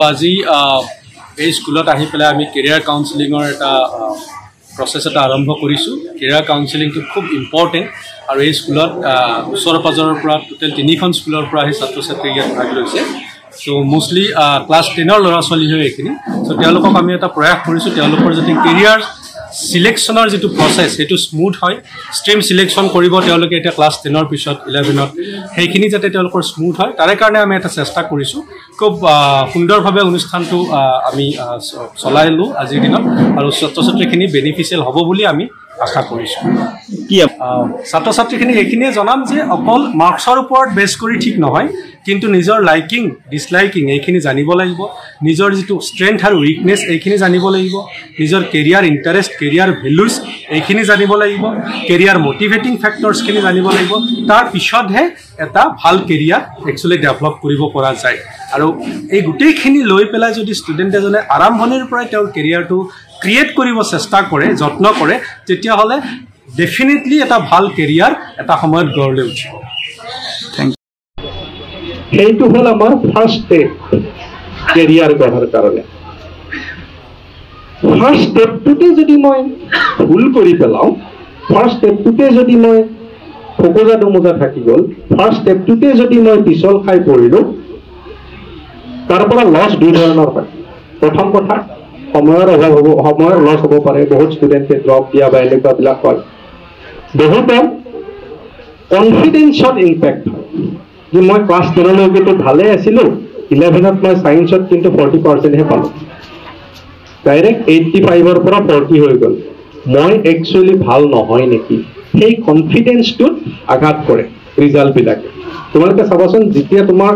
আজি এই স্কুলত আহি পেলাই আমি কেৰিয়াৰ কাউন্সেলিঙৰ এটা প্ৰচেছ এটা আৰম্ভ কৰিছোঁ। কেৰিয়াৰ কাউন্সেলিংটো খুব ইম্পৰ্টেণ্ট আৰু এই স্কুলত ওচৰ পাজৰৰ পৰা টোটেল 3খন স্কুলৰ পৰা আহি ছাত্ৰ ছাত্ৰী ইয়াত ভাগ লৈছে। চ' মোষ্টলি ক্লাছ 10ৰ ল'ৰা ছোৱালী হয় এইখিনি। চ' তেওঁলোকক আমি এটা প্ৰয়াস কৰিছোঁ তেওঁলোকৰ যাতে কেৰিয়াৰ সিলেকশ্যনৰ যিটো প্ৰচেছ সেইটো স্মুথ হয়, ষ্ট্ৰীম সিলেকশ্যন কৰিব তেওঁলোকে এতিয়া ক্লাছ 10ৰ পিছত 11ত সেইখিনি যাতে তেওঁলোকৰ স্মুথ হয় তাৰে কাৰণে আমি এটা চেষ্টা কৰিছোঁ। খুব সুন্দৰভাৱে অনুষ্ঠানটো আমি চলাইলোঁ আজিৰ দিনত আৰু ছাত্ৰ ছাত্ৰীখিনি বেনিফিচিয়েল হ'ব বুলি আমি আশা কৰিছোঁ। কি ছাত্ৰ ছাত্ৰীখিনি এইখিনিয়ে জনাম যে অকল মাৰ্কছৰ ওপৰত বেছ কৰি ঠিক নহয়, কিন্তু নিজৰ লাইকিং ডিছলাইকিং এইখিনি জানিব লাগিব, নিজৰ যিটো ষ্ট্ৰেংথ আৰু উইকনেছ এইখিনি জানিব লাগিব, নিজৰ কেৰিয়াৰ ইণ্টাৰেষ্ট কেৰিয়াৰ ভেলুজ এইখিনি জানিব লাগিব, কেৰিয়াৰ মটিভেটিং ফেক্টৰ্ছখিনি জানিব লাগিব। তাৰ পিছতহে এটা ভাল কেৰিয়াৰ একচুৱেলি ডেভেলপ কৰিব পৰা যায়। আৰু এই গোটেইখিনি লৈ পেলাই যদি ষ্টুডেণ্ট এজনে আৰম্ভণিৰ পৰাই তেওঁৰ কেৰিয়াৰটো ক্ৰিয়েট কৰিব চেষ্টা কৰে, যত্ন কৰে, তেতিয়াহ'লে ডেফিনেটলি এটা ভাল কেৰিয়াৰ এটা সময়ত গঢ় লৈ উঠিব। Thank you. সেইটো হ'ল আমাৰ ফাৰ্ষ্ট ষ্টেপ কেৰিয়াৰ গঢ়াৰ কাৰণে। ফাৰ্ষ্ট ষ্টেপটোতে যদি মই ভুল কৰি পেলাওঁ, ফাৰ্ষ্ট ষ্টেপটোতে যদি মই ফকজা দমোজা থাকি গ'ল, ফাৰ্ষ্ট ষ্টেপটোতে যদি মই পিছল খাই পৰিলোঁ, তাৰ পৰা লছ দুই ধৰণৰ হয়। প্ৰথম কথা সময়ৰ অভাৱ হ'ব, সময়ৰ লছ হ'ব পাৰে, বহুত ষ্টুডেণ্টে ড্ৰপ দিয়া বা এনেকুৱাবিলাক হয়। বহুতৰ কনফিডেন্সত ইম্পেক্ট হয় যে মই ক্লাছ 10লৈকেতো ভালে আছিলোঁ, 11ত মই ছায়েন্সত কিন্তু 40%হে পালোঁ, ডাইৰেক্ট 85ৰ পৰা 40 হৈ গ'ল, মই একচুৱেলি ভাল নহয় নেকি, সেই কনফিডেন্সটোত আঘাত কৰে ৰিজাল্টবিলাকে। তোমালোকে চাবাচোন যেতিয়া তোমাৰ